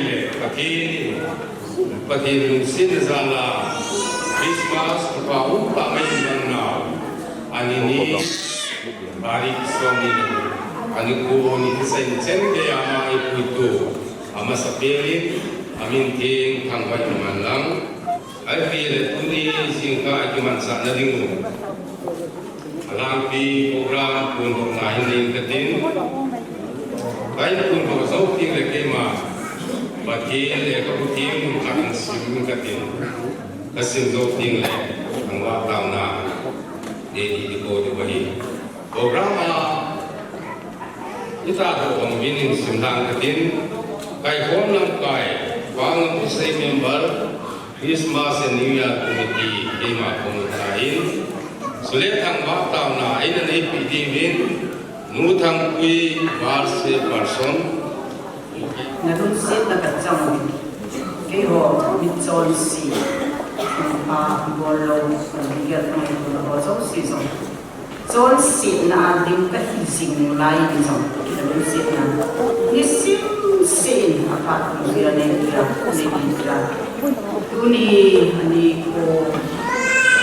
le patin sin zala Christmas pa upa may manau ani ni bari somi ani ko ni sen ke ama iputu ama sapeli amin king thangwai manlang ai pile tuni singka akiman sa na dingu alampi program pun ngai ni katin kai pun ko so ting le kema batin le ko ting kan sim katin kasim zo ting le angwa tauna de di ko de bahi program kita do on winin simdang katin kai hom lam kai wang usai member Christmas and New Year committee kema komutain sulit ang waktaw na ina na ipidibin nutang kui barse person narunsit na katsang keho mitson si bolo bigyan ng ito so season John sit na ating kahising mulai nito narunsit na nisim sin apat niya na niya Tuni ani ko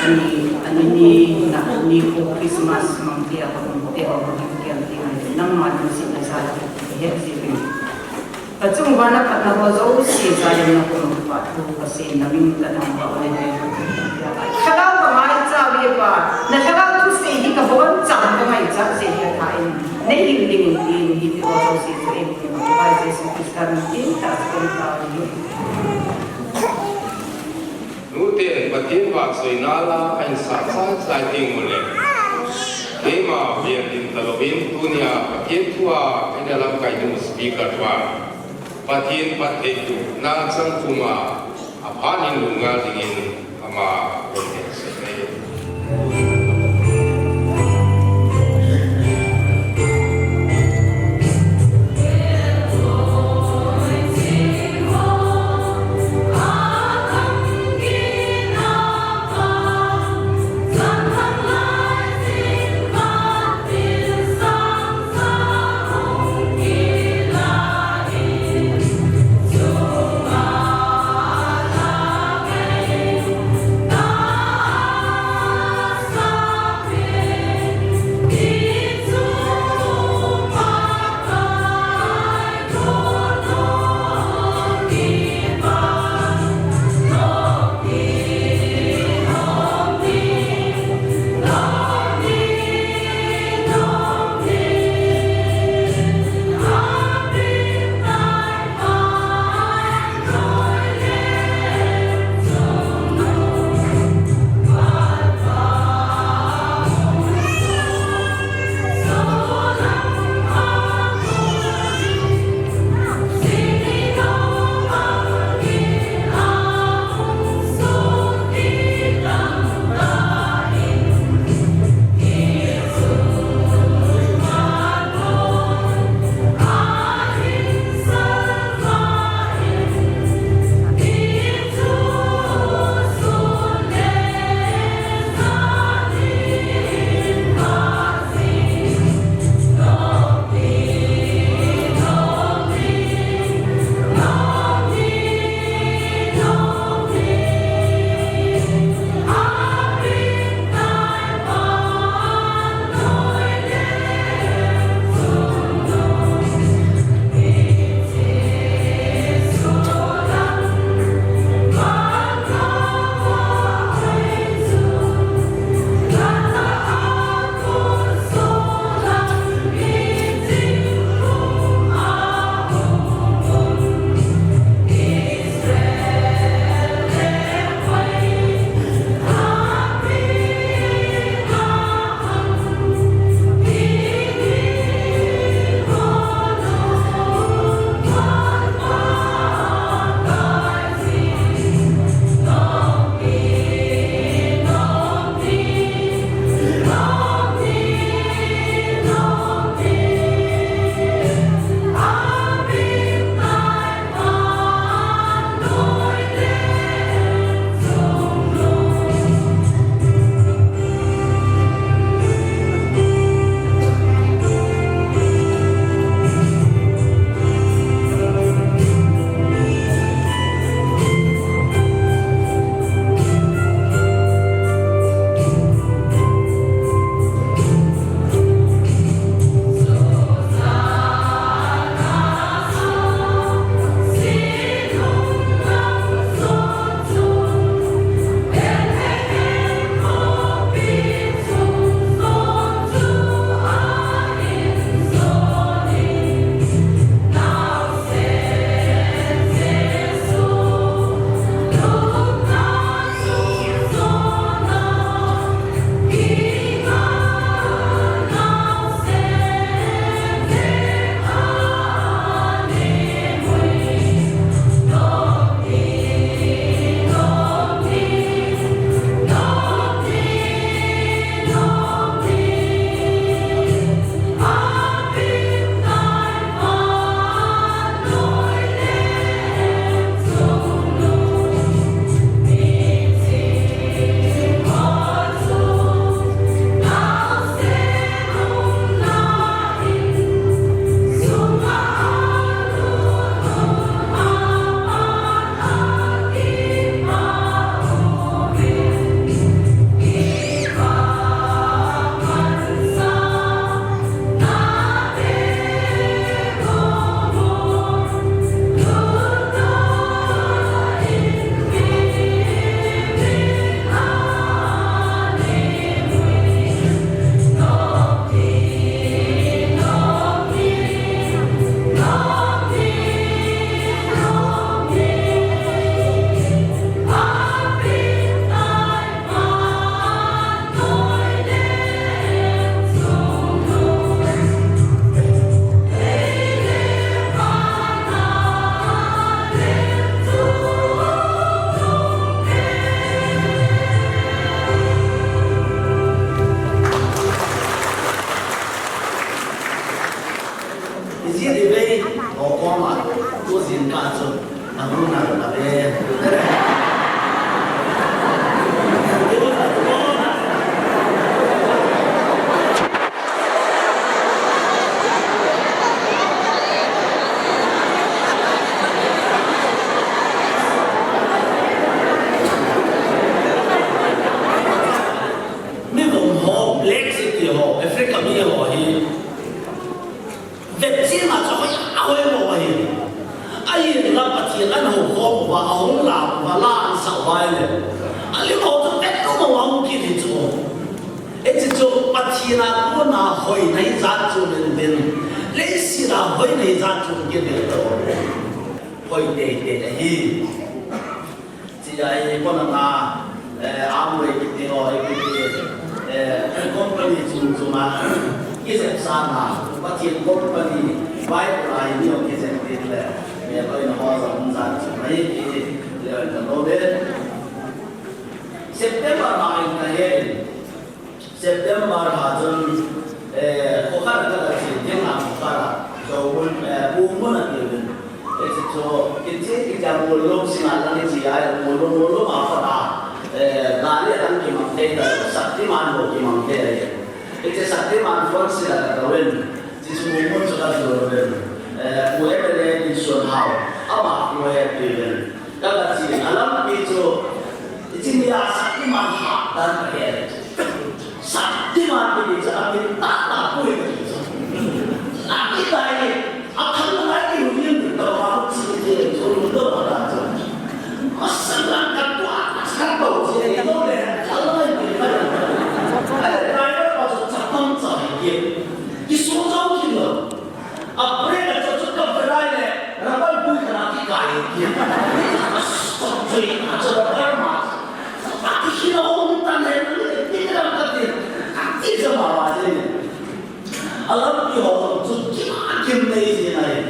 ani ko Christmas mangtia ko teo ko kian tingan nang manu sin na sa hepsi Pacung bana patna ko zo si sa na ko pa ko kasi naming tanang ba ulit Kagaw ka mai cha bi pa na kagaw tu si hi ka bon chang ko mai cha si hi thain nei ling ling hi ko zo si so em ko ba si Christmas tin ta ko ta ni Nuten patin wak soi nala ain sa ting mule. Kema biar din talobin dunia patin tua ain dalam kaidung speaker tua. Patin tu nang sang kuma apanin lunga dingin ama konteks. Sa Mazu, Anguna Rabe. Mi vùng hồ Brexit thì hồ Africa mi hồ hi. Việc gì mà cho họ áo hồ hi. Ai là bắt tiền ăn hồ hồ và áo làm và làm sao vậy nè. Anh lưu hồ cho tất cả mọi người kia thì chỗ. Ấy chỉ cho bắt tiền là cũng là hỏi này ra cho nên bên. Lấy gì là hỏi này ra cho kia thì đó. Hỏi để hi. Chỉ ai con là áo người thì hỏi cái company chung mà cái gì sao mà bắt tiền company vay lại nhiều cái gì tiền là bây giờ nó hoa rộng ra chỉ mấy cái là nó đến September này cái September là chân khó khăn là gì nhưng mà khó khăn rồi buôn là nhiều hơn cho cái trang buôn lông xin là cái gì ai buôn lông mà phải là Nari akan kimante dan saktiman bo kimante aja. Itu saktiman fungsi adalah kawin. Jisu umum sudah jualan. Kue beli di sunhau. Apa kue beli? Kalau si alam itu ini ya saktiman hak dan kaya. Saktiman ini jangan tak kue itu. Nak kita ini akan lagi mungkin terlalu sedikit untuk orang tu. Masalah các bầu chị này tốt đẹp, trả lời mình phải là ai đó bao giờ chặt tâm giải nghiệp, cái số dấu kia rồi, bây giờ cho chúng ta phải đây này, là bao nhiêu cái nào cái cài kia, xong rồi cho nó đỡ mà, cái khi nó ôm tan này nó cái nào cái tiền, cái gì mà vào đây, lắm cái họ dùng kim này gì này,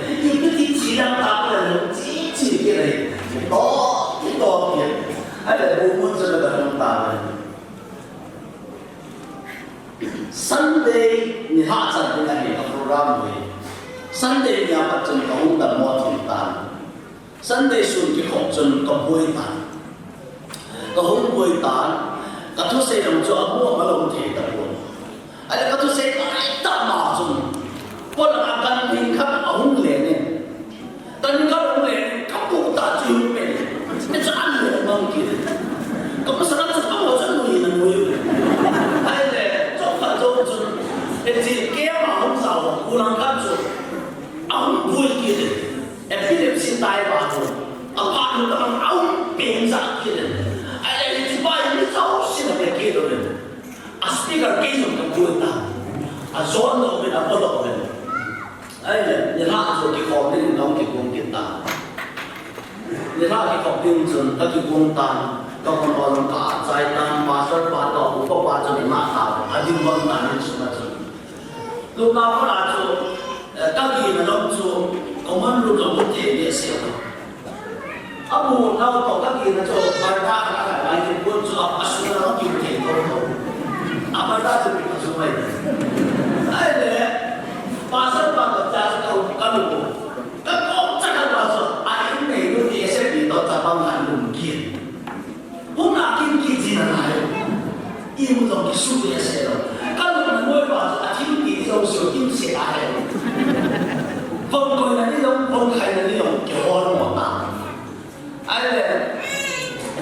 cái chỉ đang tạo ra nó chỉ cái này, cái to kia. Ada bukan sudah bertambah. Sunday ni hak dengan ni program ni. Sunday ni apa contoh dan mau cerita. Sunday sun kita contoh kebuitan. Kebuitan. Kata saya yang tu abu malam tiada pun. Ada kata saya tak masuk. Pun akan tingkat ahung lene. Dan kalau lene kamu tak jumpa. Macam mana mungkin? Kamu sangat cepat macam ni nak mui. Hai le, coba coba. Jadi kia mahum sahur, ulang kacu. Ahum bui kiri. Philip sintai baru. Apa tu orang ahum pensak kiri. Ada yang cuba ini jauh sih nak kiri tu. Aspikar kiri tu bui tak. Azon tu benda apa tu? Hai le, ni hak tu kita ni orang kita kita. Ni lah kita pinjam, kita kuntan, kita orang kaya, jaitan, pasar, patah, upah pasar ni macam, ada bangunan ni semua tu. Lu nak apa tu? Kaki nak tu, kawan lu tu boleh dia siapa? Abu nak tu kaki nak tu, berdak nak lagi pun tu apa sudah nak kita tu. Apa dah tu kita semua ini. Ada pasar patah jasa kau kamu. Cabang mungkin, pun akin kiri nanti, ibu dong kisu ya sero. Kalau menurut bahasa akin kiri dong suruh kimsi ahe. Pengkoi nanti dong, pengkai nanti dong kehor mata. Ada,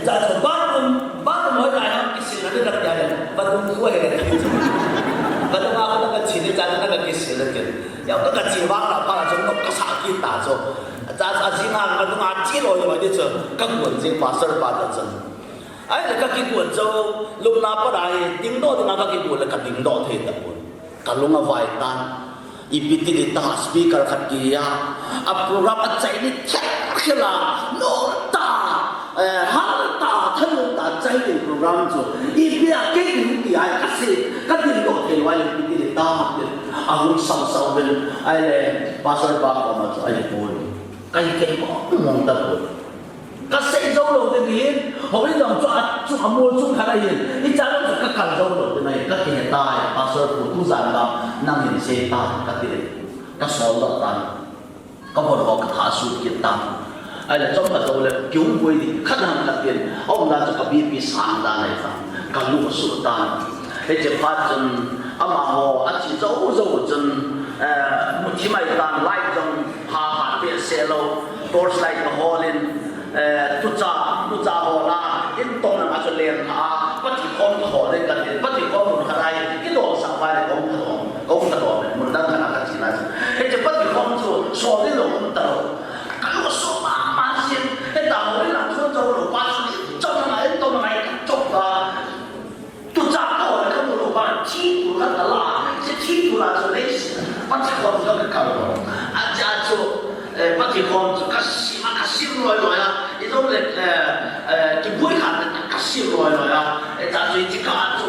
jadi baru mau jalan kisi nanti dah jalan, baru kue ada kisi. Baru aku nak kisi jalan nak kisi lagi. Yang tu kisi bang apa macam nak kesakit tak so. Jadi asingan kalau ngaji loh yang macam tu, kemudian sing pasar pada tu. Ayat lekat kikuan tu, lu napa dah? Tingdo dengan kaki buat lekat tingdo tu pun. Kalau ngawaitan, ipiti kita speaker kat dia, program acai ni terkira, nota, harta, terunta acai ni program tu. Ipi akhir dia kasih, tingdo tu ayat ipiti kita, ahun sama ben, ayat pasar bak macam ayat pun. Kaya mong tapos. Kasi jauh loh begini, orang yang cuma mau cuma kalahin, ini jangan kekal jauh loh dengan kaki hetai, pasal putusan lah, nangin setan kaki, kasolatan, kamu orang kata asal kita, ai là trong cái đó là cứu vui đi khát hàng khát tiền ông đã cho cái bị sáng ra này phải cái lúc sụt tan cái chế phát chân ama hồ ăn chỉ dấu chân một khi mà tan lại trong hà bị xe lâu torch light cái hồ lên tụt ra hồ là in tông là cho liền bắt chỉ con hồ lên cái tiền bắt chỉ con một cái này cái đồ sáng vai là công cái đồ mình đang làm cái gì này cái chế bắt chỉ con số cái đồ mình tao cái lúc số mà xin cái tao mới làm số dấu đồ ba số trong này tông này chụp là tụt ra hồ là không đồ ba chi tụt ra là cái chi tụt là số đấy bắt chỉ con cho cái cầu anh cha cho bắt chỉ con cái xin rồi à, cái đó là cái buổi khán cái xin rồi à, cha cho cái cả cho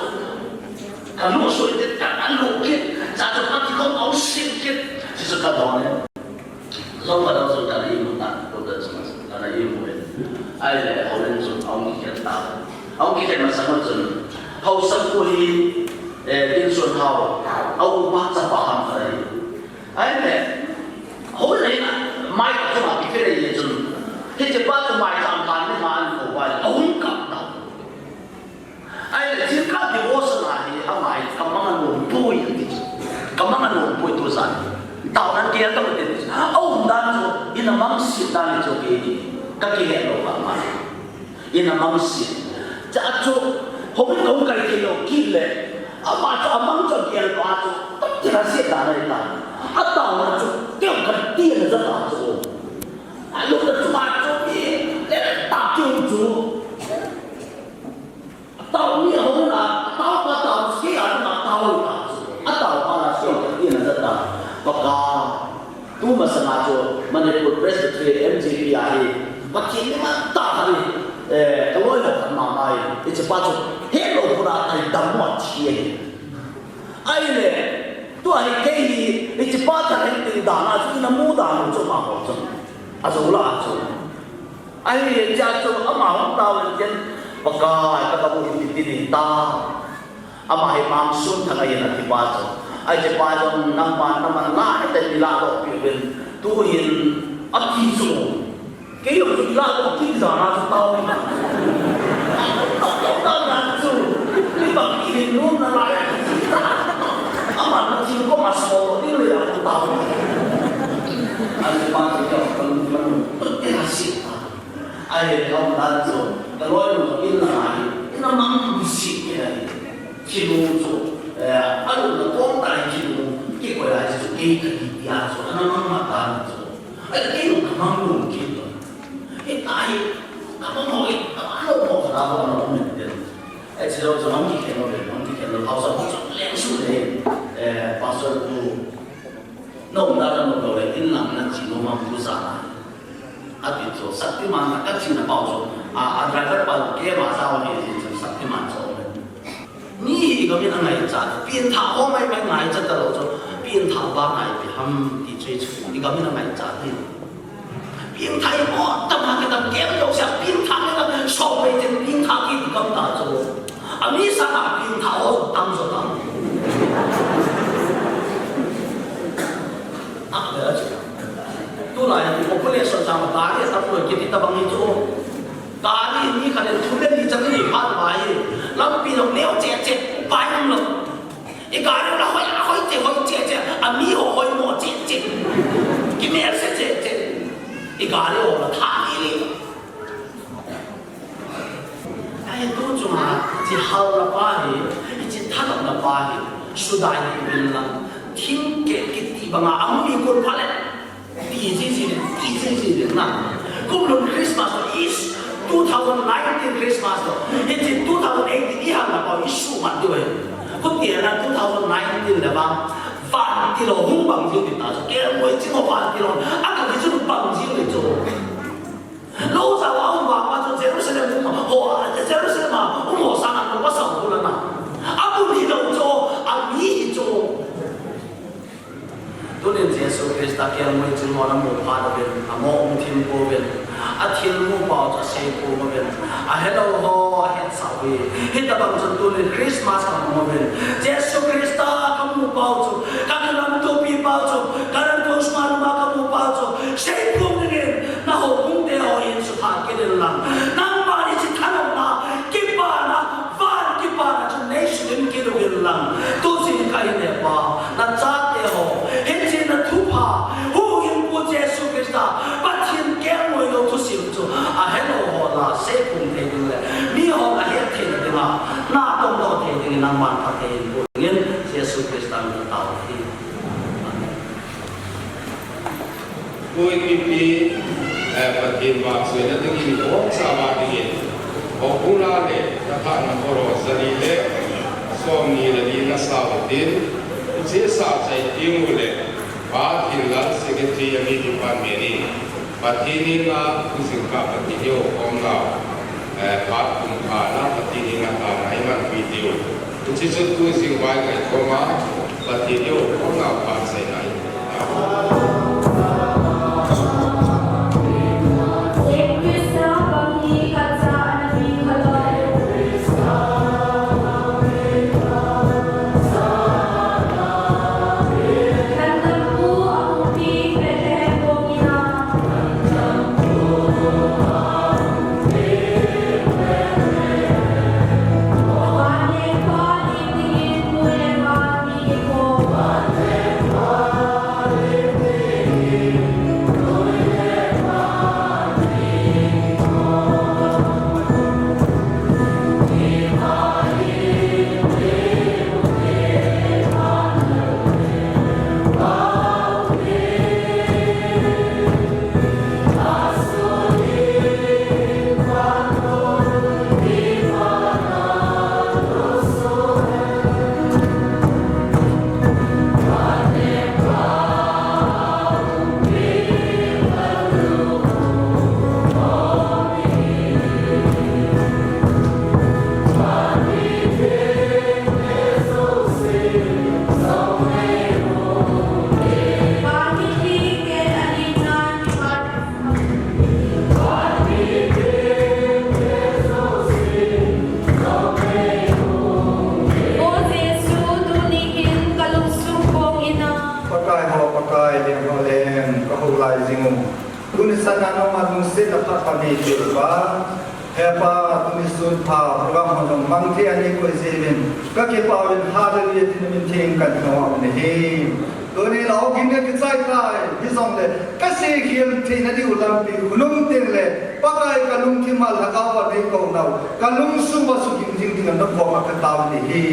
cái lúc số cái cái lúc kia, cha cho bắt chỉ con áo xin kia, chỉ là cái đó này, rồi bắt đầu rồi cái gì cũng làm, rồi cái gì cũng làm, ai là họ lên rồi ông kia mà sáng rồi, họ sáng cuối đến rồi họ, ông bắt ra bảo hàng cái này, ai là họ lên mai cho mà cái này là chừng thế chỉ bắt cho mai làm bàn với mà ăn khổ quá ông cảm động ai là chỉ cả thì vô sự là thì ông mai cảm ơn anh muốn bùi cảm ơn anh muốn bùi tôi rằng tạo nên kia các vấn đề ông đang cho in là mang xịt đang cho cái hệ đồ mà in là mang xịt cha cho không biết ông cái gì đâu kia lệ mà cho mang cho kia là cho tất cả là xịt đang này là tạo là cho tiêu cái tiền là rất là rồi lúc đó chúng ta cho đi để tạo tiêu chủ tạo như không là tạo cái là tạo là số cái tiền là rất là và cả tu mà xem cho Manipur Presbytery MGPI và khi mà tạo ra cái lối là phần nào này thì chỉ bắt cho hết lộ ra thành đầm một chi ai này tôi cái gì thì chỉ bắt cho cái tiền đàn là chúng nó mua đàn cho mà họ cho rồi là rồi ai cha cho ông mà ông tao lên trên và cái các bộ đi ta ông mà mang xuân thằng ấy là thì bao giờ ai chỉ bao giờ năm mà lá cái tên là độ biểu hiện tu hiền ấp chi số cái điều gì là độ chi giờ là tao tao là số cái bằng cái gì luôn là lại ông mà nó chỉ có mà số cái là tao anh ba chỉ cho mình cái là xịt ai ông đã rồi cái lối nó in là nó mang xịt cái này chỉ luôn rồi anh nó có tại chỉ luôn cái gọi là cái gì à rồi nó mang mặt rồi cái nó mang luôn cái rồi cái tại nó nói nóบอกเราว่าเราไม่เป็นไอ้ที่เราจะมั่งที่เห็นเราเขาจะพูดเลี้ยงสุดเลยภาษาดูน้องดาราโนโดเลยอินลังนั่นจีโนมาพูดซาอาทิตย์โจสัตย์มันก็จีนเปล่าโจดราฟเปล่าเกี่ยมาซาวันนี้จีสัตย์มันโจนี่ก็มีทั้งไงจัดเปลี่ยนท่าโอ้ไม่ไงจัดแต่เราโจเปลี่ยนท่าบ้างไงไปทำดีเจชุดนี่ก็มีทั้งไงจัดนี่เปลี่ยนท่าโอ้ทำอะไรกันเกี่ยวกับเปลี่ยนท่ากันชอบไปเปลี่ยนท่าที่ก็ตาโจอันนี้สักเปลี่ยนท่าโอ้ตั้งโจตั้งtu lai population sama tari tapi kita bangun itu tari ini kalau tulen di jangan lihat bayi lalu pilih leo cecet bayi lo ikan lah hoi cecet ami hoi mo cecet gimana cecet ikan lo lah tari ni ayat tu cuma dihal lah bayi itu tanam lah bayi sudah ini bilang tinggal kita bangga ami ikut palet第一年呐，公路 Christmas is 2019 Christmas， 以前2018以後啦，我一數萬對，嗰年啦2019啦嘛，飯啲咯好棒少啲打咗，幾多每次我飯啲咯，佢哋做棒少嚟做，老實話我話做這都成日我這都成日嘛，我生日我受到啦嘛，不你就做，你做。tu nên Giêsu Christ đã kêu người chúng nó làm một phát được một thiên cô bên thiên cô bảo cho xây cô mà bên hết đâu ho hết sao về hết đã bằng chân tu nên Christmas mà bên Giêsu Christ đã kamu bảo cho các làm topi bảo cho các làm cosma mà kamu bảo cho xây cô nên na ho cũng đều ha kilang nang mani si tanong na kipana van kipana to nation kilang to sin kai ne pa na cha te ho hin sin na thu pa hu yin po jesu krista pa tin ke mo lo to sim to a hello ho la se pum te du le mi ho la he te de ma na tong do te de nang man pa te bo ngin jesu krista na tao ti Kui kipi patin bak suy na tingin ko sa bagay o pula le dapat na koro sari le somni le di na sawatin usi sa say tingu le patin lang sekretary ami di pamini patini nga using ka patinyo om na pat kumkana patini nga tanay man video usi sa using wai kay koma patinyo om na pasay na kalung sumba suging jing jing na ko makataw ni hi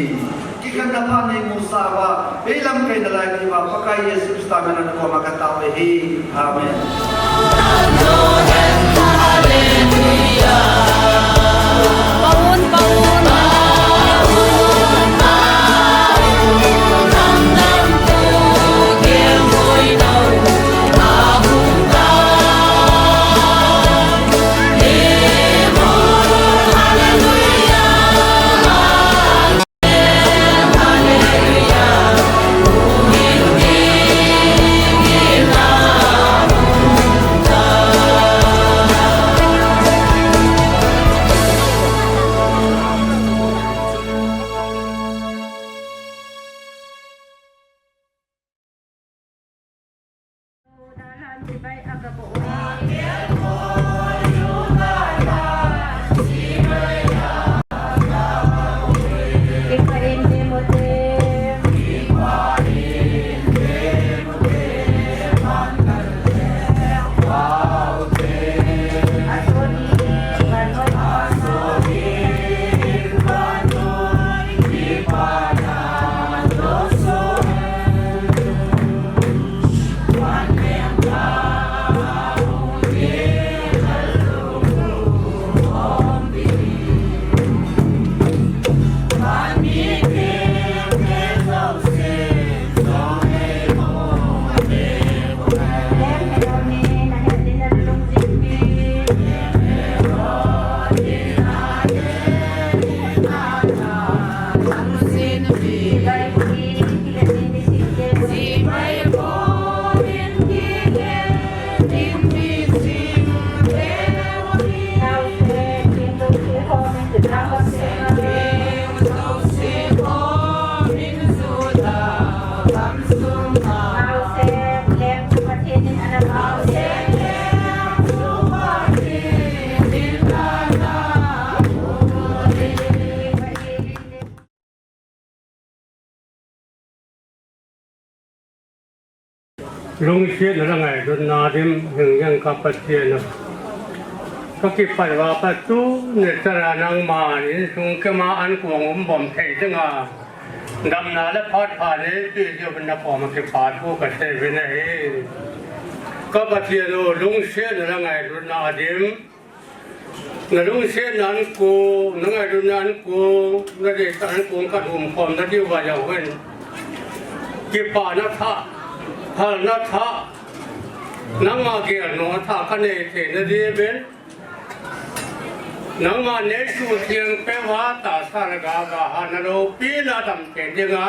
kikan na pa ni Musa wa ilang kay dalagi wa pakai Yesus ta na ko makataw hi amen Paun paun ลุงเชียนอะไรไงดุนนาดิมยังกับปัจเจนก็คิดไปว่าปัจจุเนตรานังมานี่คงจะมาอันกวงบ่มเทจังอ่ะดำนาและพอดผ่านนี้ที่จะเป็นนักปอมันจะผ่านผู้กเทไปไหนก็ปัจเจนลุงเชียนอะไรไงดุนนาดิมลุงเชียนนั้นกูนั่งไงดุนนั้นกูนั่นเองตอนกูกัดหุ่มคอมนั่นที่ว่าอย่างเว้นกิปานัทธะฮานัทธะนังมาเกียรโนท่าคะเนเทนดีเบนนังมาเนชูเทียงเปวาตาสารกาบาฮานโรปีลาดำเทนดิงา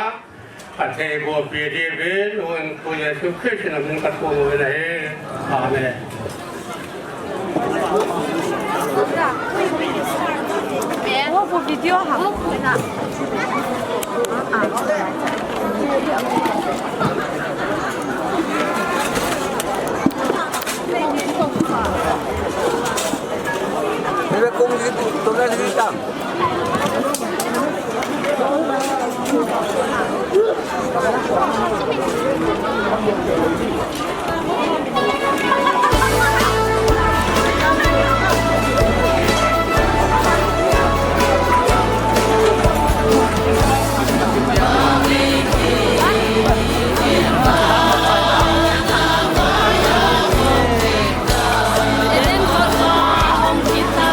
อัเทโบปีดีเบนวันคุยสุขิชนะมันกัดโกเวนัยอาเมน我不比较好。你的工资都在这里上。Kita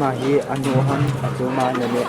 Mahi anuhan cuma nene.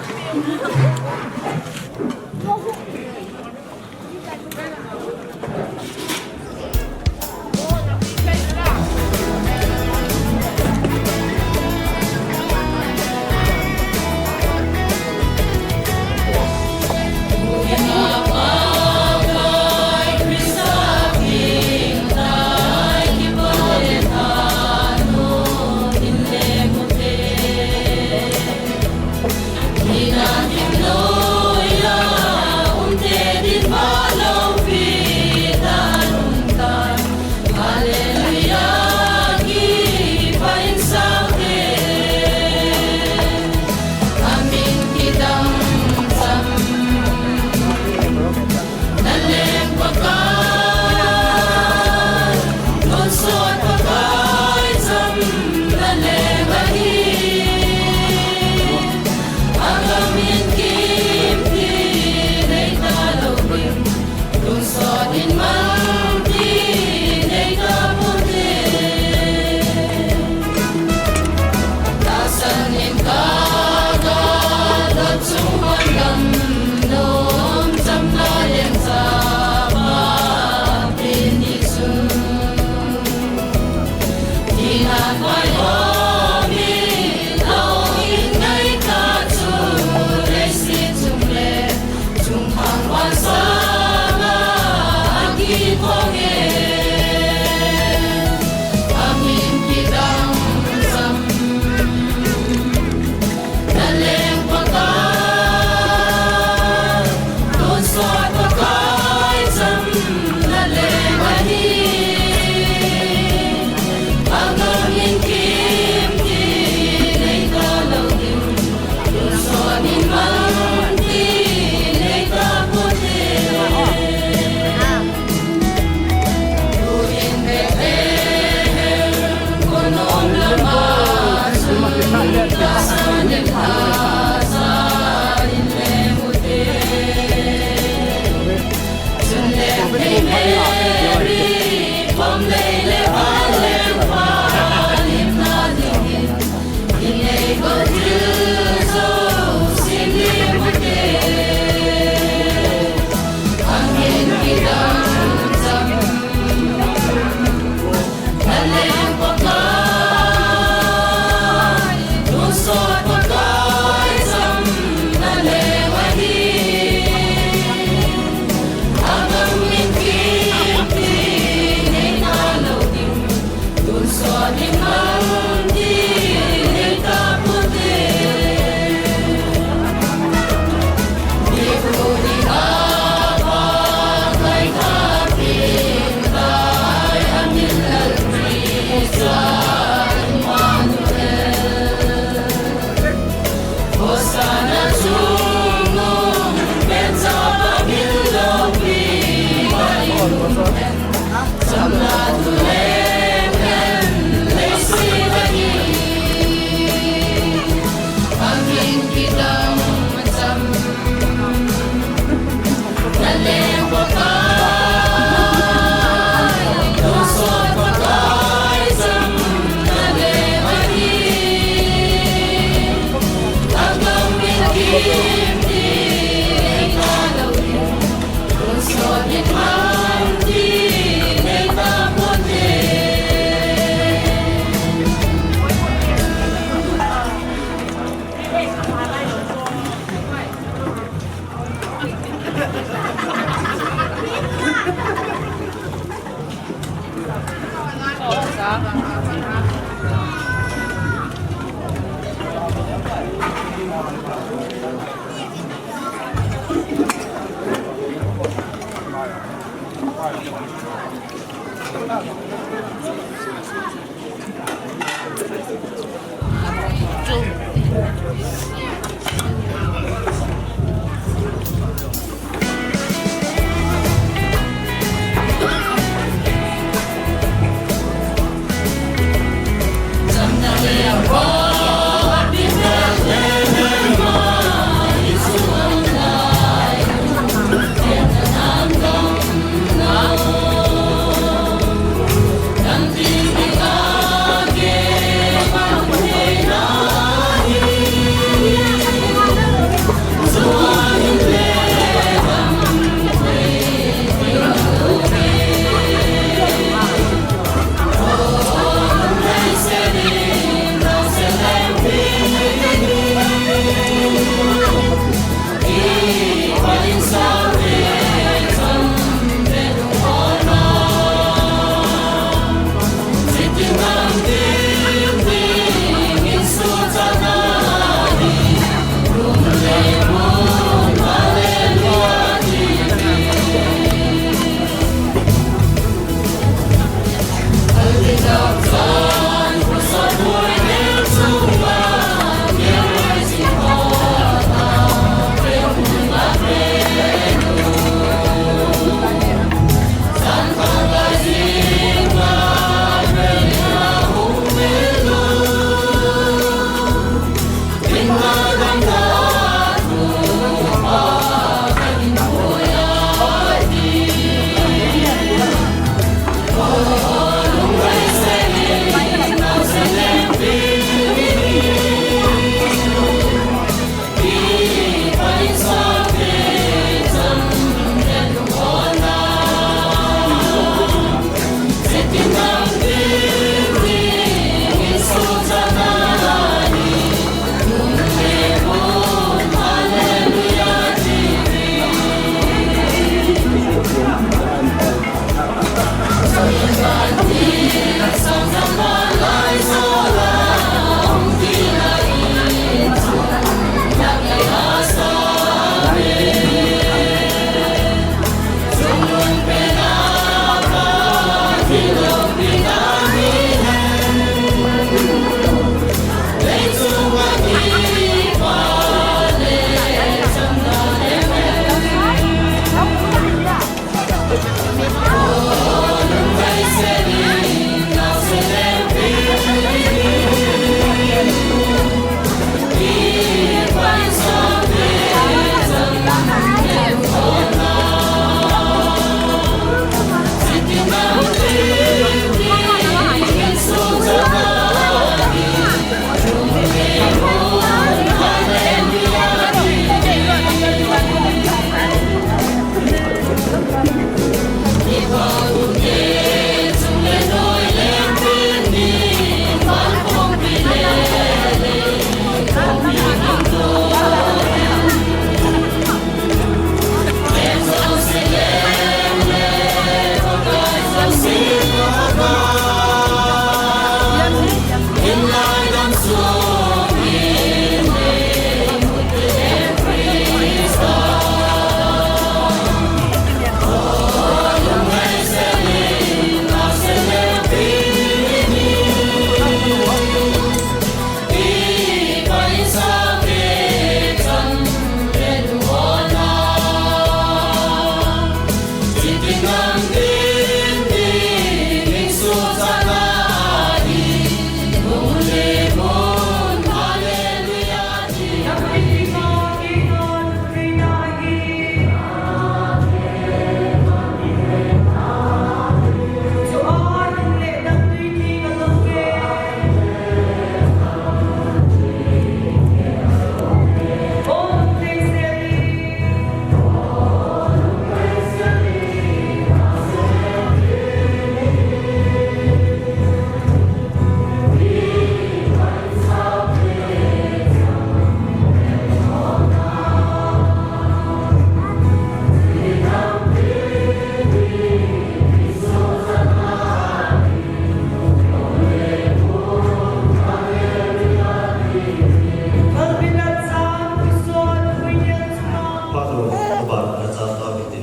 Father, Oba, Raja, Tawiti.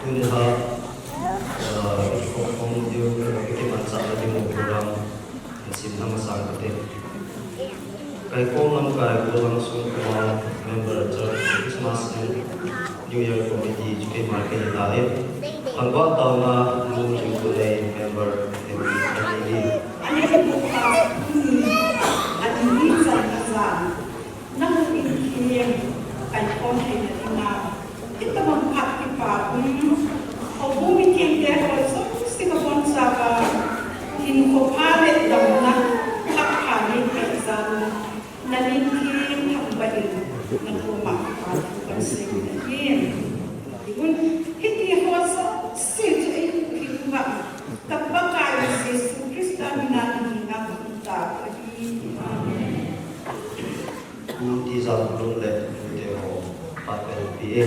Tuni ha sim nama sang kate kai ko nam kai ko nam sung ko member church Christmas and New Year committee juke market la e angwa taw na lu ju ko le member MD ani buka at hindi sa isa nang ikiyan ay konti na ito magpapipag o bumikin dahil sa sinabon sa hinukupalit daw na kakalit kaisan nalinkin hambahin na kumakapat ang sinigin. Hindi ako sa sito ay hikma tapakay si Yesu Kristo natin hinabunta. Amen. Kunti sa tulong le deo papel pie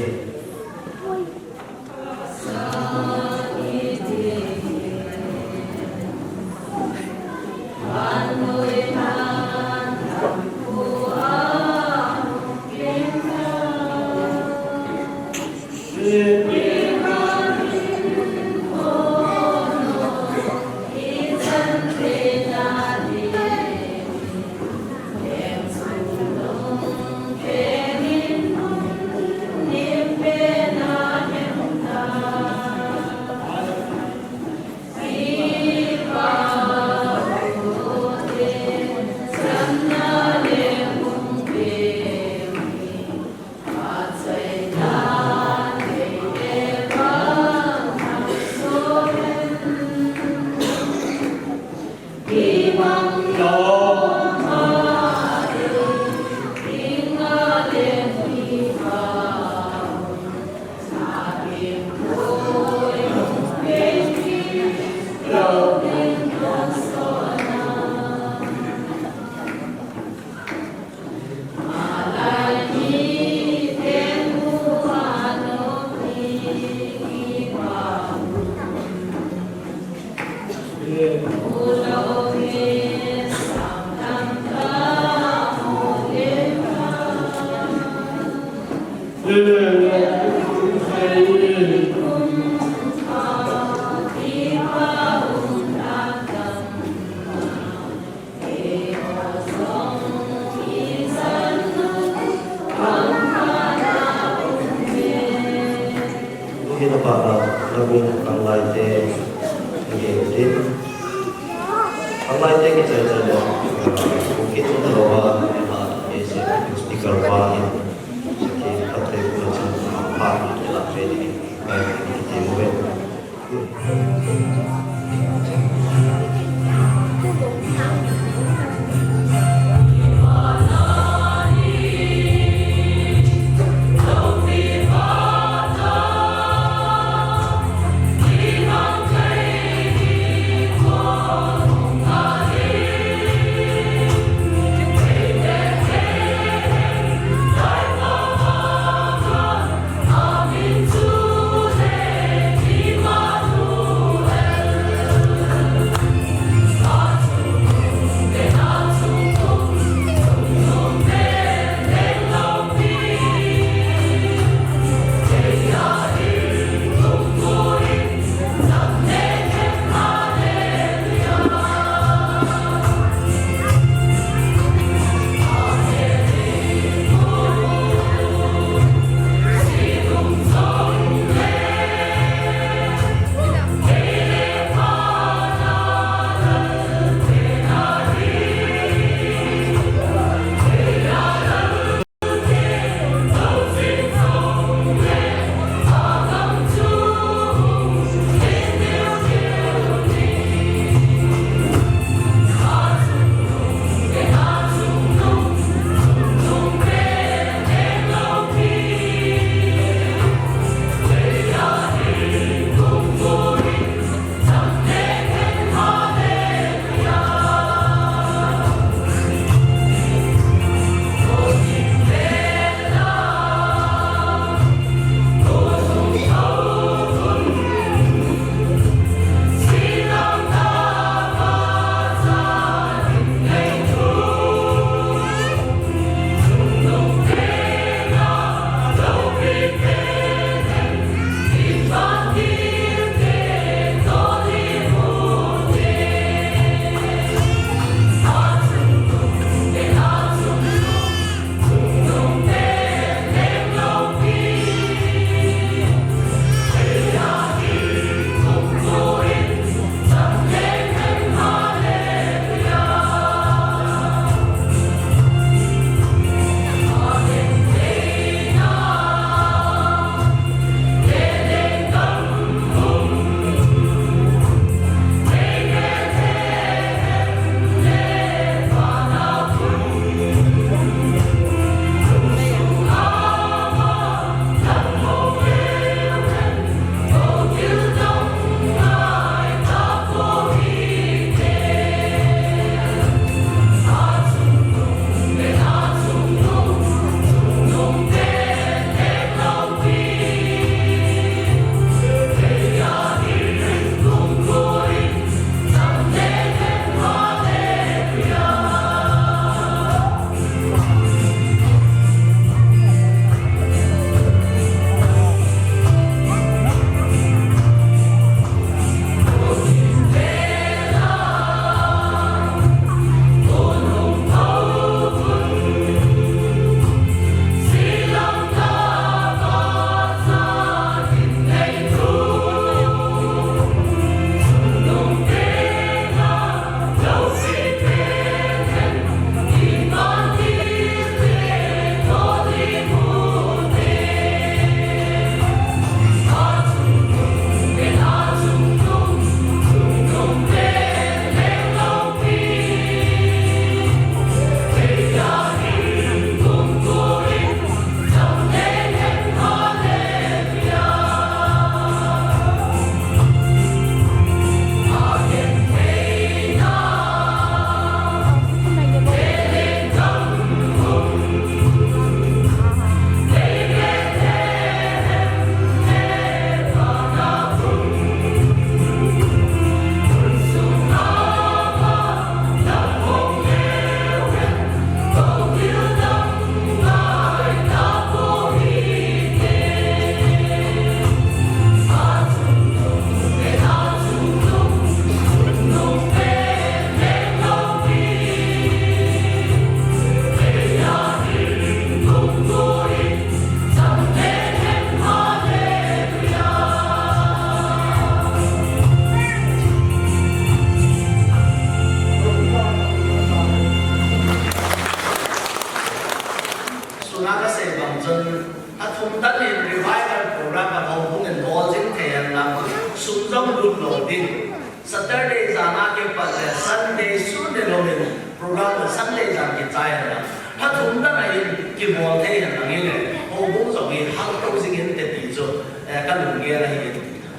sumjam group lo din Saturday jana ke pale Sunday Sunday lo din program Sunday jan ke chai ha ha thum da nai ki mo thei na ngi le o bo so ngi hang to sing in te ti so ka lu nge la hi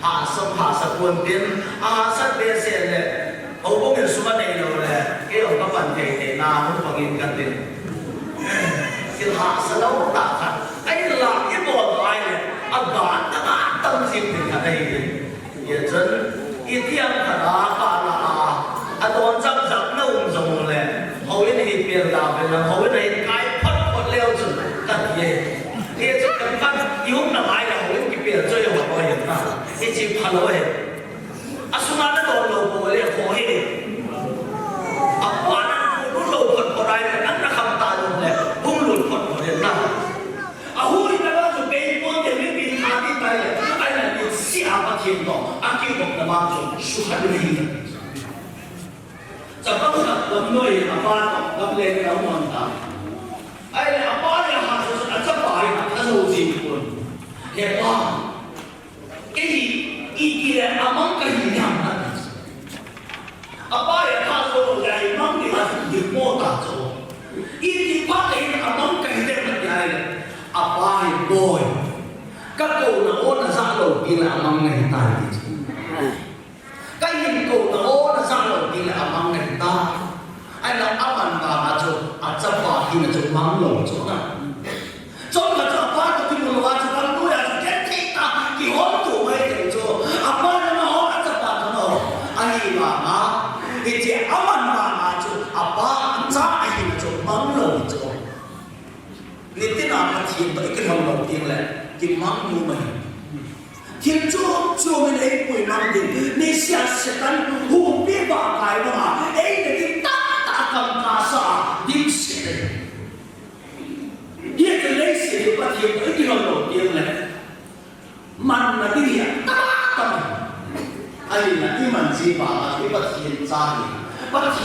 ha sa kun tin a sa be se le o bo ngi su ma nei lo le ke o ka pan te te na mo pa ngin kan tin ki ha sa lo ta kha ai la ki bo ai le a ba ta tâm sim thì cả đây hiện chân ít thiam cả đó cả là toàn chấp chấp nó dùng lên hầu hết thì tiền là về là hầu hết này cái phật leo chừng cần gì thì chỉ cần phát yếu là ai là hầu hết cái tiền chơi vào bao nhiêu ta thì chỉ phật lỗi sung nó toàn lầu bộ liền khổ hết quan nó lầu phật của đây là nó không ta luôn lên hung lụt phật của hiện ta hui nó đó rồi bên con thì mới bị thả đi tay ai là bị xả vào thiên đó kêu một là bao nhiêu số hai mươi nghìnจะต้องกับลำน้อยบ้านกับเลนเราหมดอ่ะไอ้เนี่ยบ้านเนี่ยหาสุดจะไปถ้าเราสิคนเห็นว่าอีกี่เนี่ยอามังก็ยิ่งยังนะบ้านเนี่ยถ้าเราใหญ่มังเนี่ยยิ่งโม่ตาโจอีที่บ้านเนี่ยอามังก็ยิ่งมันใหญ่บ้านบอยก็โกนโอ้น่ะซาโลกินอามังไงตายcái hình cổ nó ô nó ra lẩu thì là mang người ta anh là áp ăn vào mà chỗ chấp vào thì là chỗ mang lẩu chỗ nào chỗ mà chỗ qua thì mình vào chỗ ăn nuôi là cái thế ta thì hốt thủ mấy cái chỗ mà nó hốt ăn chấp vào nó anh đi vào mà thì chỉ áp ăn vào mà chỗ ba ăn giá anh là chỗ mang lẩu chỗ nên thế nào mà thiền tới cái lòng đầu tiên là cái mang nuôi mình thiên chúa chúa mình ấy quỳ mang đến nên sẽ tan hùng biết vào cái mà ấy là cái ta cầm cả sa đi sẽ hiện cái lấy sẽ được bắt hiện tới cái lòng đầu tiên này man là cái gì ta cầm ai là cái man gì mà cái bắt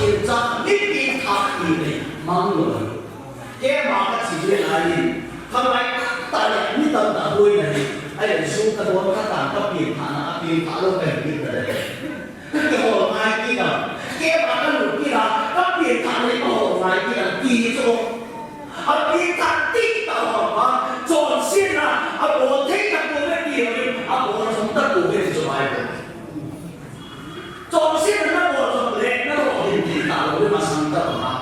hiện ra biết biết thắc gì này mang rồi cái mà cái gì vậy là gì không phải ta là như tao đã đuôi này ai là xuống cái đó các bạn các biệt thả luôn về biệt đấy cái hồ ai kia nào cái bạn nó lục kia là các biệt thả lấy hồ này kia là kỳ chỗ biệt thả tích tao học mà chọn xin là bộ thích là bộ cái điều đi bộ chúng ta bộ cái gì ai chọn xin là nó bộ chọn lệ nó bộ thì thả luôn mà sang tao mà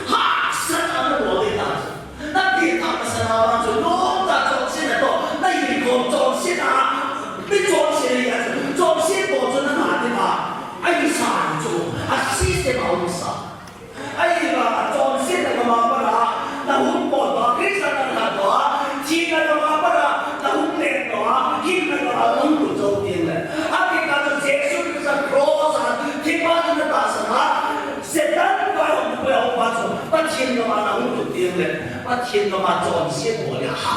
ha sao nó bộ thì thả nó biệt thả mà sao mà chúng nó ta chọn xin là to còn chọn xin biết chọn xin gì chọn xin bộ cho nó làm thế mà anh sản chỗ system ông sản anh là chọn xin là mà bắt là hút bọt đó cái sao là đó chỉ là mà bắt là hút đèn đó khi là hút của châu tiền này anh cái cái chế xuất cái sản cross thì bao nhiêu nó ta sản sẽ đánh vào ông bao nhiêu bắt tiền nó mà hút của tiền này bắt tiền nó mà chọn xin bộ là ha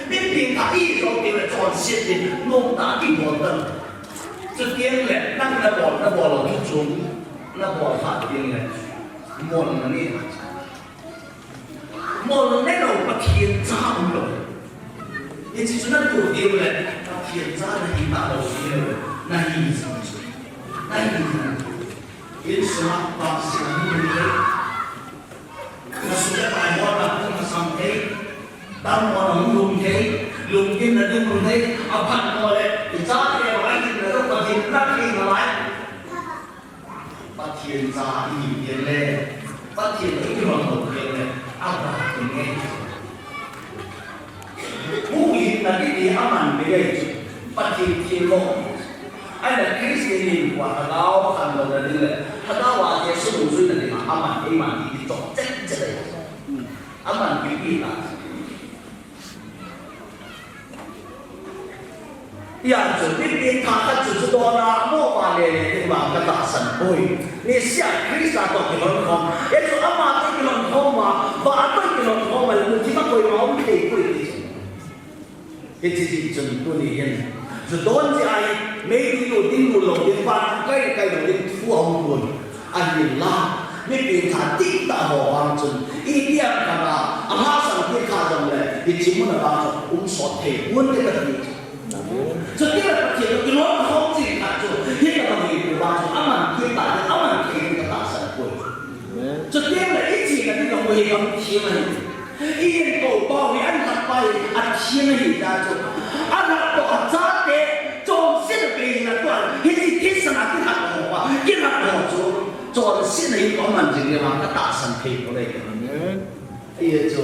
biết tiền thả ý rồi thì là chọn xin thì nông đã cái bộ tâm cho tiền này năng là bỏ là chút xuống nó bỏ phạt tiền này một là đi một là cái đầu bắt tiền ra rồi thì chỉ cho nó đủ tiền này bắt tiền ra là gì mà đầu tiên rồi này gì này yên sao bác sĩ như thế nó sẽ phải bỏ ra nó xong thế当我能用尽了用thế bạn ngồi đấy thì ra thì nói thì là lúc mà thiên ra khi mà nói bắt thiên ra thì tiền lên bắt thiên tới cái lòng một tiền này áp đặt thì nghe vũ khí là cái gì áp ảnh về đây bắt thiên lộ ai là cái gì nhìn quả thật đau thành rồi là đi lại thật đau và cái số đủ duyên là để mà áp ảnh cái mà thì chọn chết chết đấy áp ảnh cái gì là呀，准备别他就是多啦，莫把嘞对吧？个大神会，你下可以啥都给人讲，也就阿妈对给人讲嘛，爸对给人讲嘛，你只不过我们可以会的，这就是真多的人，就当家每天有顶路路的饭，该路的富豪们，安尼啦。ไม่เป็นฐานที่ตาหอบางจนอีเดียกันละอาหารสังเกตขาดเลยที่จิมุนบางจนสอดเทวันเดียวกัน cho tiếc là chỉ cái lối không gì cả rồi hiện là bằng gì của bạn cho ăn thiên tài ăn thì cái ta sản của cho tiếc là ít gì là cái đồng người không thiên này yên cầu bao vì anh đặt bay anh thiên này ra cho anh đặt bỏ giá để cho xin được gì là toàn hiện thì thiết sản cái hạt hồ cái hạt hồ cho xin này có mình chỉ là cái ta sản thì của đây ấy cho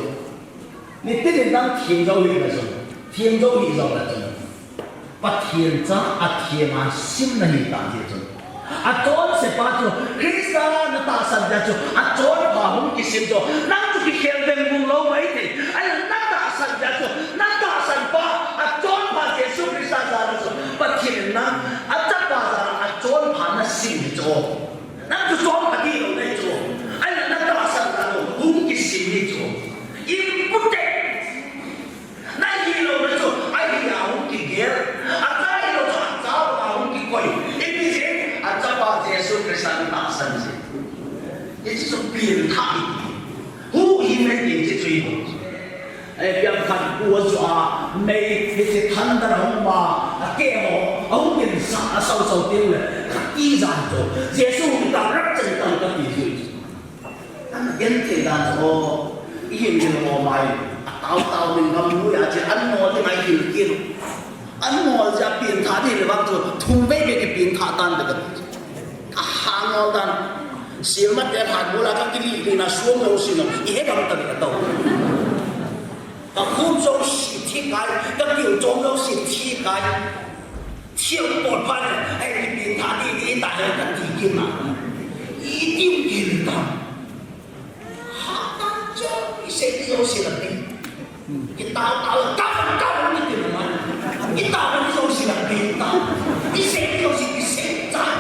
你这个当天造力的时候，天造力造的时候，把天造天心的一打结中，做是把就 Krista 那大山家就做把红的心中，那就去天边不老为的，那大山家就那大山把做把结束 Krista 的时候，把天那这把做把那心中，那就做把地路来做，那大山家就红的心里做。因不得，那一路的做，哎呀，我给给，再一路做，找把我给贵，因为这这把结束的三大神仙，也就是变态，无因为你这追捕，别看我抓没那些贪得红嘛，给我红颜杀手手丢了，依然做，结束当然真当个比对，人这单做。yên như mò mày tao mình ngâm mũi à chỉ ăn mò thì mày hiểu kia ăn mò ra biển thả thì là bao giờ thu về cái biển thả tan được hàng ngon tan xíu mắt để hạt bố là các cái gì là xuống đâu xí nào hết đâu tận cả đầu và không giống xí thi cái các kiểu giống đâu xí thi cái chiều một phần hay cái biển thả thì cái đại là cái gì kia mà ý tiêu tiền tao sẽ yêu sẽ là gì? Cái tao là cao như thế nào? Cái tao là yêu sẽ là gì tao? Cái sẽ yêu sẽ trái.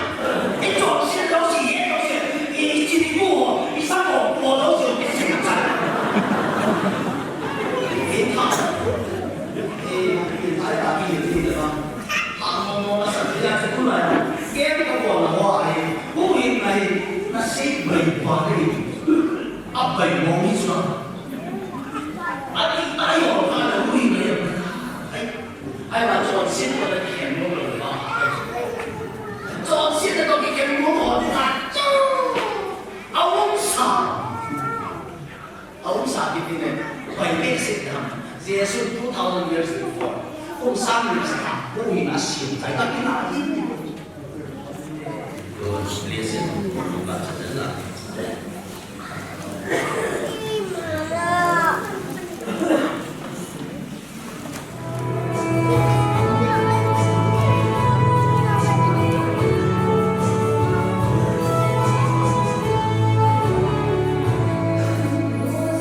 Cái chỗ sẽ yêu sẽ hết đâu sẽ. Cái chỉ mua, cái sao mua đâu sẽ cái sẽ trái. Cái thằng, cái thái là cái gì đó? Hàng mong là sản ra sẽ cũng là cái còn là hoài. Vô hình này nó sẽ bệnh vào cái áp bệnh mong đi xuống. Ai hiểu ra là nguy hiểm ai mà chọn xin vào là kèm luôn rồi đó chọn xin là có cái kèm luôn rồi thì là ông xã thì thế này phải biết sự thầm Jesus 2000 years before ông sáng mình sẽ làm cũng như là xin tại các cái nào rồi liên xin và thật là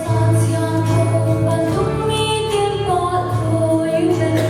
Hãy subscribe cho kênh Ghiền Mì Gõ để không bỏ lỡ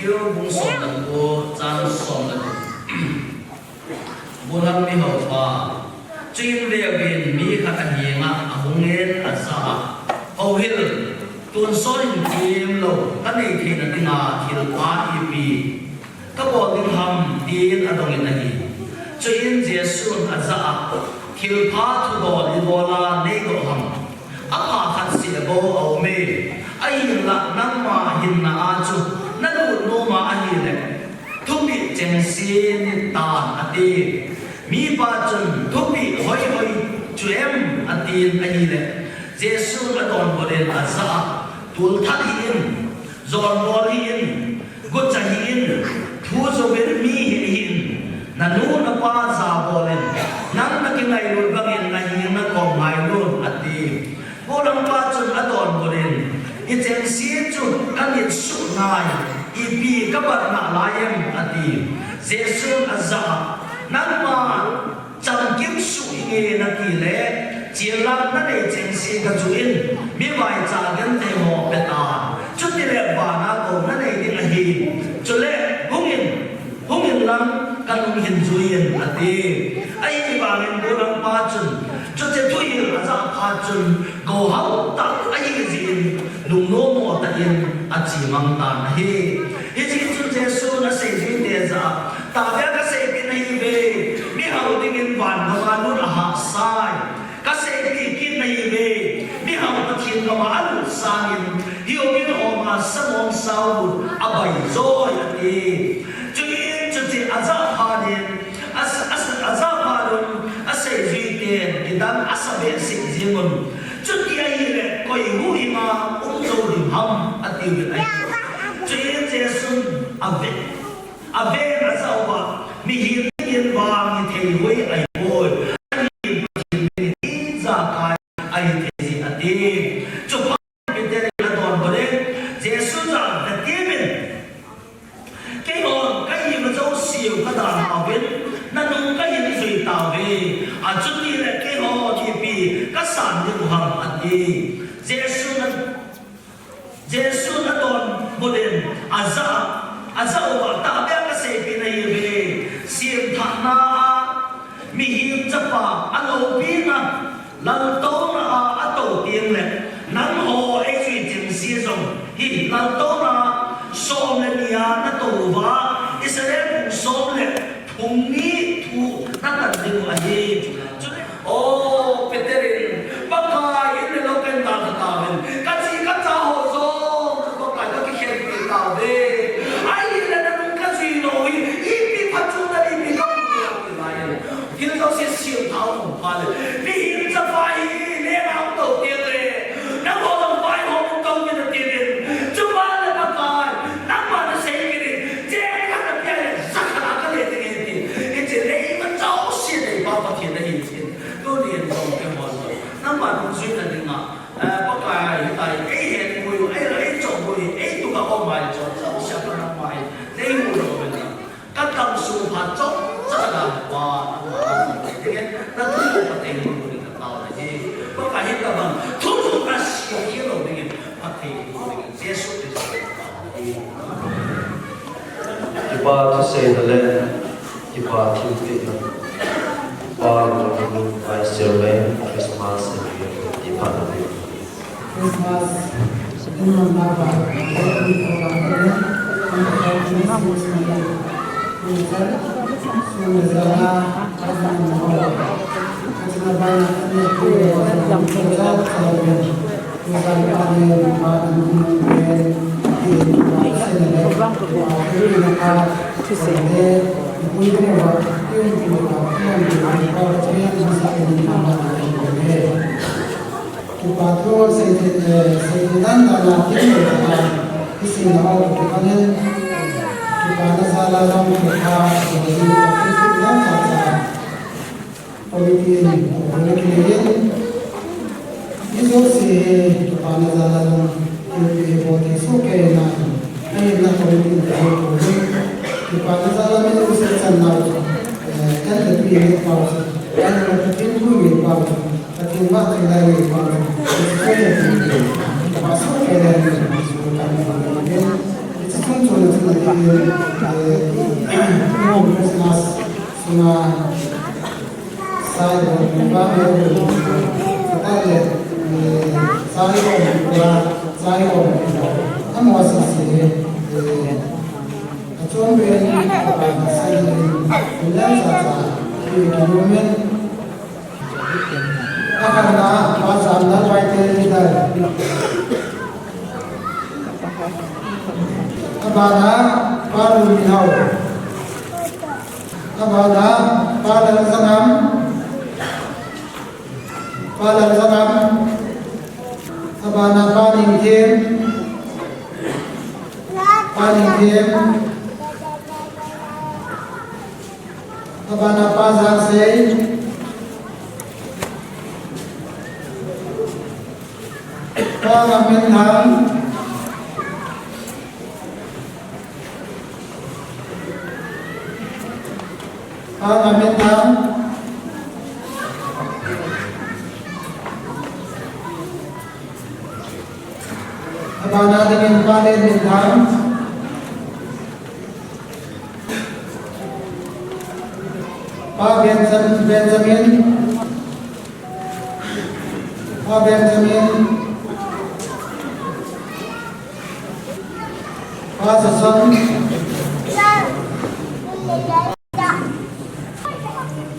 thiếu bung sổ lần cô trang sổ lần buôn hâm mi hậu phà chuyên về biển mi khát anh hiền à hùng nghe à sa hậu hiền tuần số hình kim lâu các này thì là tiếng à thì là quá hippie các bộ tiếng hầm tiếng ở đồng yên này chuyên Giêsu à sa thiếu phá thu đồ đi đồ la nei đồ hầm apa khát sĩ bố âu mê ai là năng mà hình na achu năng đủ nô mà anh hiền thu bị chèn xin tàn ati mi ba chân thu bị hoi hoi chú em atin anh hiền Giêsu là đòn bồ đền à sa tuôn thắt hiền giòn bò hiền gút cha hiền thu cho bên mi hiền na nu na pa sa bò lên nang na kinai luôn bang in na hiền na kong mai luôn ati bố lâm pa chân là đòn bồ đền ít chèn xin chút các nhiệt sụt nai ipi các bạn nã lại em ati Giêsu à sa nang ma chẳng kiếm sụi nghề na kỳ lệ chỉ làm nó để chính sĩ cái chuyện mi vài trả gần thế họ bê ta chút đi lệ bà na cổ nó để đi là gì cho lệ hung yên lắm căn hung hiền duyên à đi ai đi bà mình bố lắm ba chân cho thế thôi là ra ba chân cầu hậu ta ai cái gì lùng nô mò ta yên à chỉ mang tàn hi chỉ chút thế số nó sẽ duyên để ra ta biết cái sẽ bên này về mi hậu đi yên vạn và luôn là hạ sai các sẽ bị kinh này về mi hậu ta thiên nó mà luôn sang hiểu biết họ mà sắp mong sao à bảy rồi thì cho nên cho chị à za hà điện à za hà luôn à sẽ duy tiền thì đang à sa về sự riêng mình chút kia ấy là coi hữu hi mà ông dâu điểm hâm à tiêu việt ấy cho nên Giêsu à về à sao mà mi hiền hiền vàng thì thầy với ấy bồi ai thế gì anh đi chụp hình cái tên là toàn bộ đấy Giêsu rằng là tiếp mình cái hồn cái gì mà dấu siêu cái đàn bảo biết nó đúng cái gì rồi tạo về à chút đi là cái hồn thì bị các sản nghiệp hàng anh đi Giêsu nó toàn bộ đấy à za và ta biết cái gì cái này về xiêm thằng na mi hiền chấp à anh lâu biết na lần tố na ở tổ tiên này nắng hồ ấy duy trì xia rồng thì lần tố na xóm này nhà nó tổ vá Israel cũng xóm này thùng ní thu nó cần điều gì ô Peterin bắc ca yên lên lâu kênh tàu tàu mình cái gì cái cháu hồ sô có phải có cái khen cái tàu đi ai là nó đúng cái gì rồi ít bị phát chúng ta đi bị không được lại hiện giờ sẽ siêu tháo không phải vìจะไปเลี้ยงเอาตัวเตียงเลยนักบอลต้องไปหอบตัวเตียงเตียงจุบ้านเลยมาก่อนนักบอลจะเสียกันเจ๊กันจะเปลี่ยนสักขนาดก็เลยเตียงไอ้เจ๊เลยมันเจ้าเสียเลยบ้าบ้าเทียนได้ยินเสียงก็เรียนตรงกันหมดเลยนักบอลต้องช่วยกันดึงอ่ะประกาศแต่ไอ้เห็นมวยไอ้จบมวยไอ้ตัวก็ออกมาจบเจ้าเสียกันทำไมได้มวยเราเป็นอ่ะก็ต้องสู้ผ่านจบจะได้ว่านั่นคือประเด็นcó phải hiện là bằng thúc giục ta siêu hiếu đầu này phát thị của mình sẽ xuất hiện Ipa to say the land, Ipa to fit them. All of them by celebrate Christmas and Ipa to be. Christmas, in Nava, Christmas suna sai ba sai sai Trong bên bạn xây lên sa thì domain akan pasal dan baik kita abada baru minau abada pada sanam abada paling game abana pasal sei Parliament Hall abana dengan Parliament Hall Pak Benjamin Pak Sason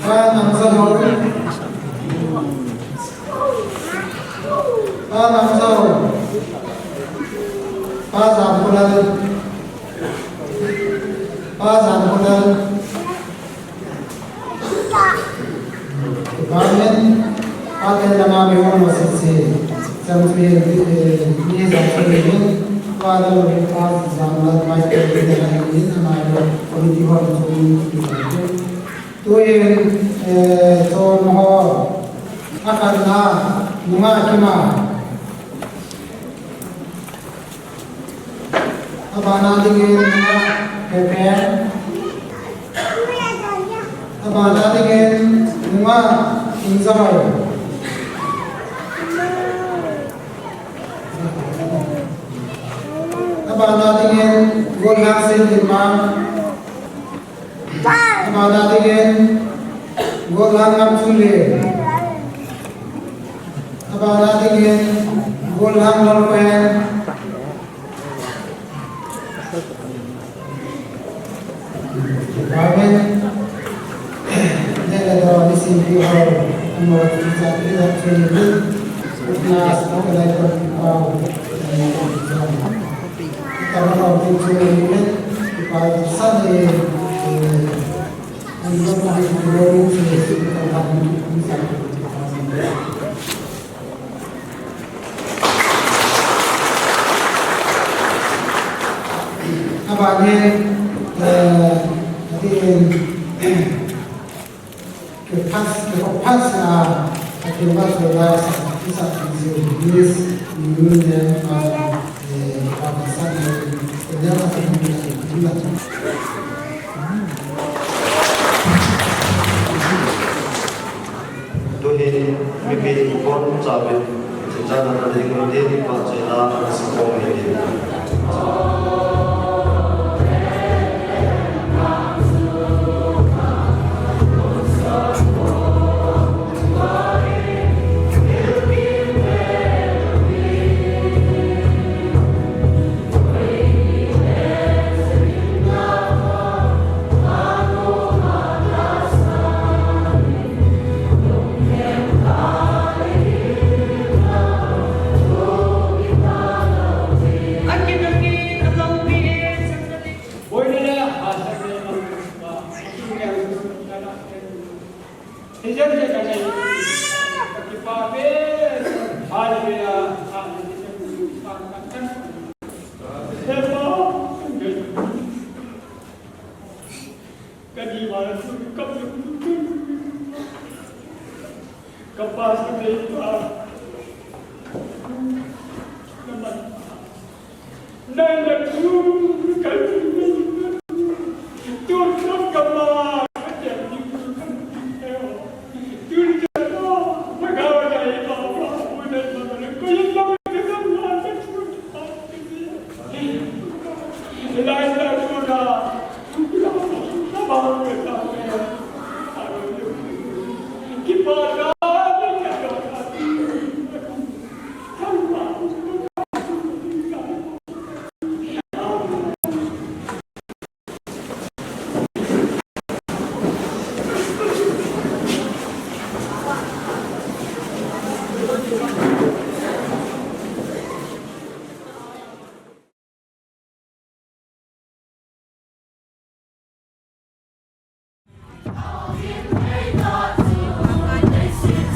Pak Namsahur Pak Zampulan Parliament ada nama Mehwan Masjid sampai ini sampai kalau pas zaman macam ini nama komiti hal tu tahun hal akan nama kima abana dengan KPR abana dengan nama Inzamai abana dengan Golhang Sindirman abana dengan Golhang Namsule abana dengan Golhang Lorpen Amin. Ada di sini orang mau kita ini nas kalau kita mau ini kita sana untuk mengurus apa ni kepas akibat dari kisah Inggris dunia Pakistan ternyata tidak Tuhin mimpi pun cabai secara dari kemudian dibaca sekolah ini. Elijah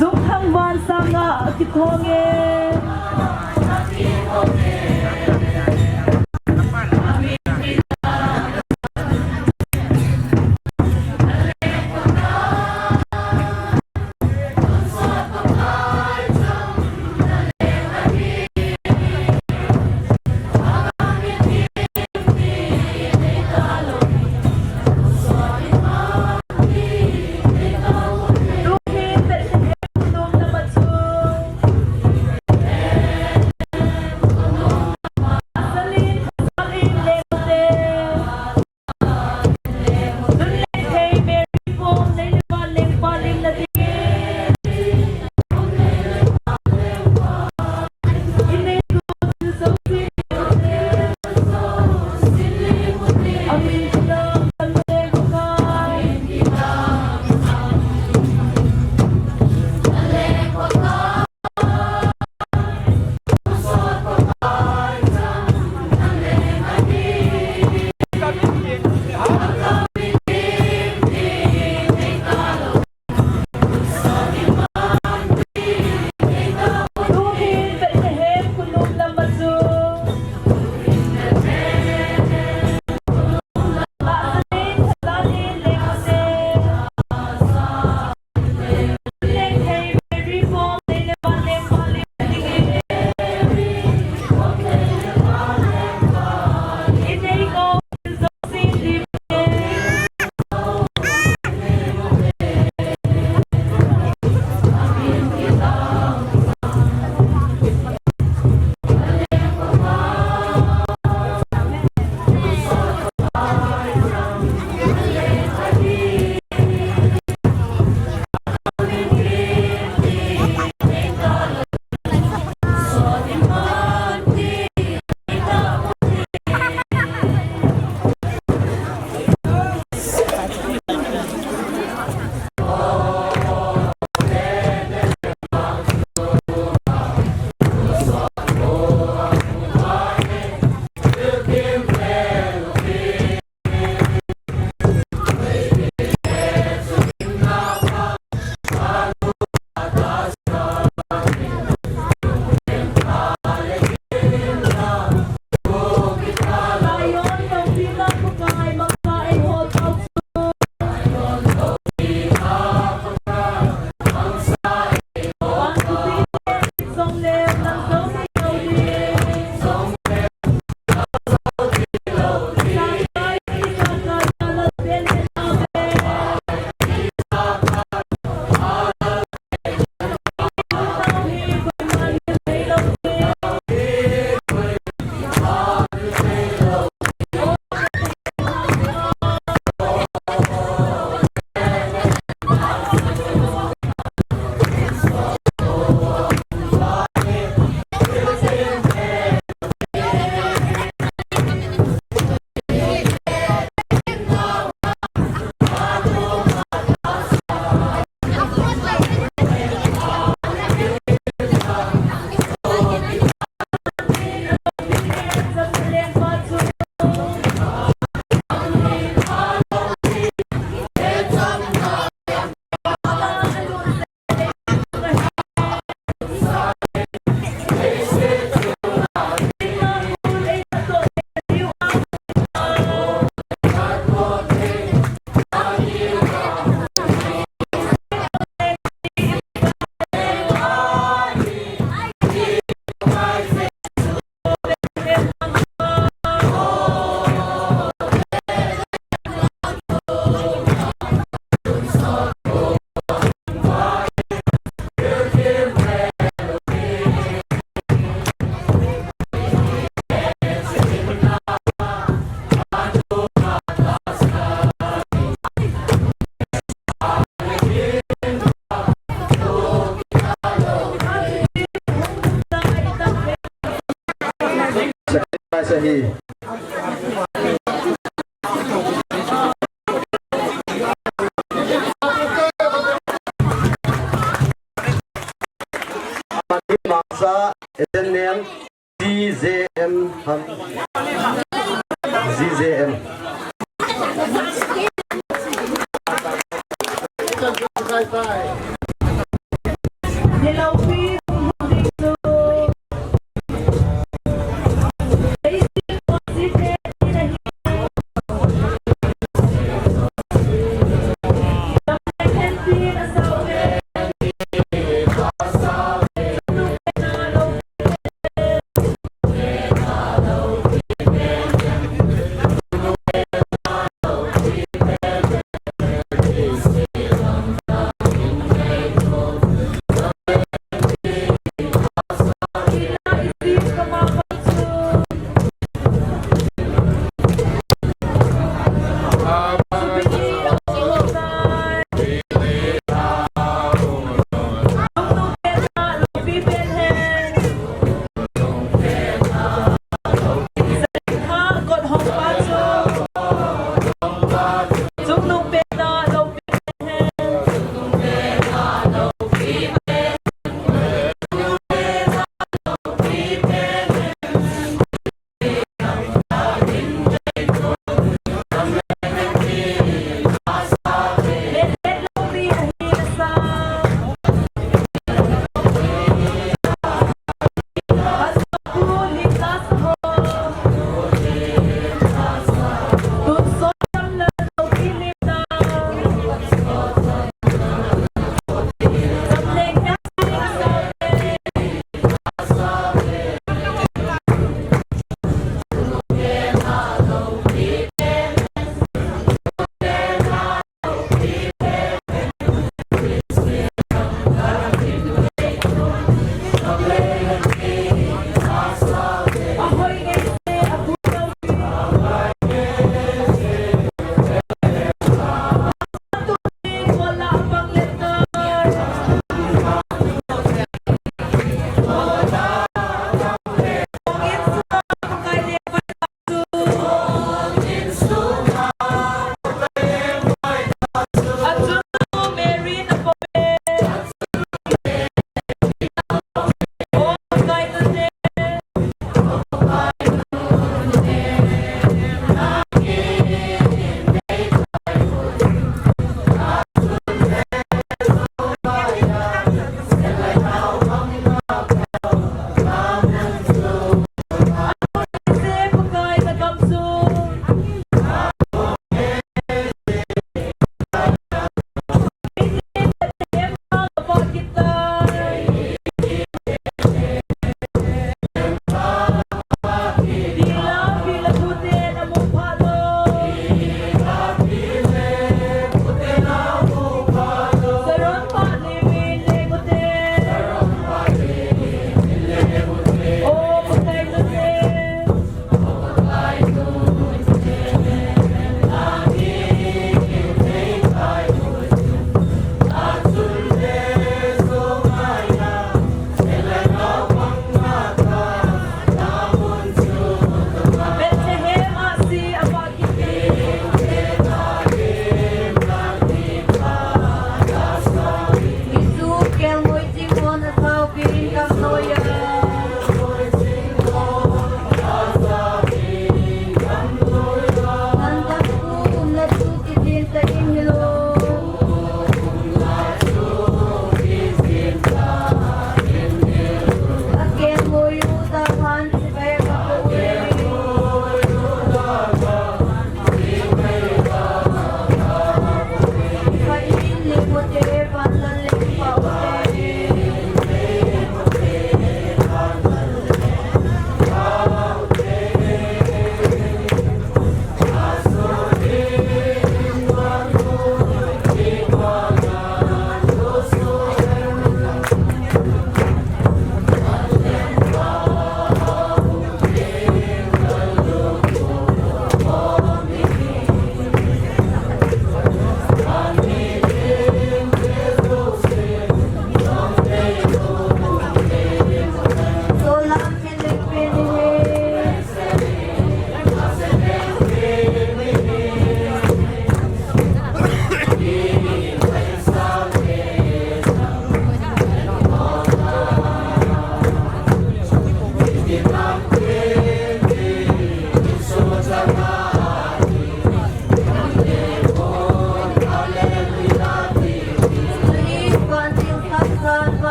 Dung thăng van sang ngã kịp thong nghe. hi Masa SNM GZM GZM Nilawin ang dito. Basic positive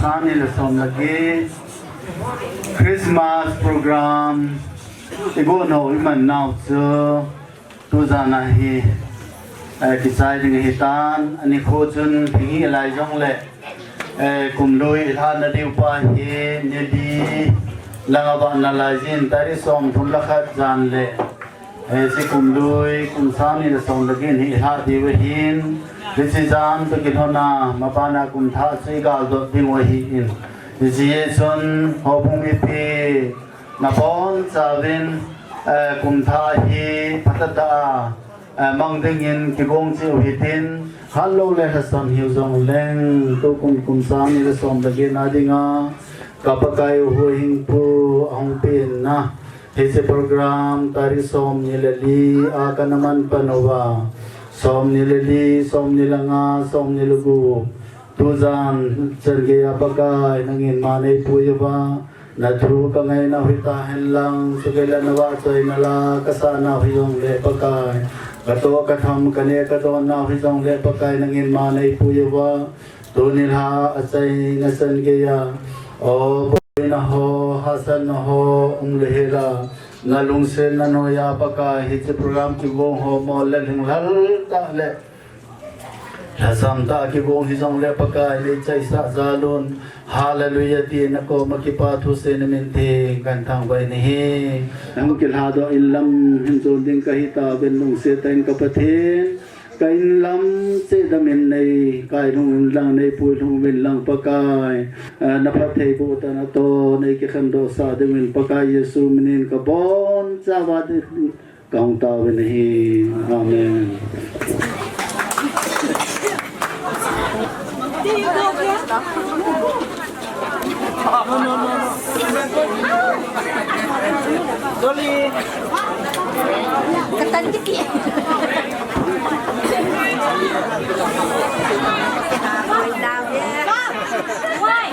Kanil som lagi Christmas program ibu no iman now so tu zana hi kisai ding hitan ani khojun phi lai jong le kumloi ilhan na diu pa hi ne di langa ba na la jin tari som thum la khat jan le se kumloi kumsani le som lagi ni ha di we hin Disijan to kinona mapana kumtha sigal do tingwahi in Disiyeson hopung ipi napon savin kumtha hi patada mangdingin kibong si uhitin hallo le hasan hiuzong leng to kumsani le som lagi nadinga kapakai huing pu ang pin na Hese program tari som nilali akanaman panova som nilili som nilanga som nilugu tuzan serge apakai nangin mane puyaba natru kangai na hita henlang segala nawa choi nala kasana huyong le pakai kato katham kane kato na huyong le pakai nangin mane puyaba tunilha achai nasan geya o na ho hasan ho umlehela ngalung sen nano ya pakai hit program ki gong ho mo le hal ta le Lazam ta ki gong hisong le pakai le chai sa zalun hallelujah ti na ko makipatu sen mente kantang bai ni nang kilhado illam hinzon ding kahita benung se tain kapathen kain lam se damin nei kai nung lang nei pui nung min lang pakai na pathei bu ta na to nei ki khando sa de min pakai yesu minin ka bon chawad kaung ta wen hi amen Why?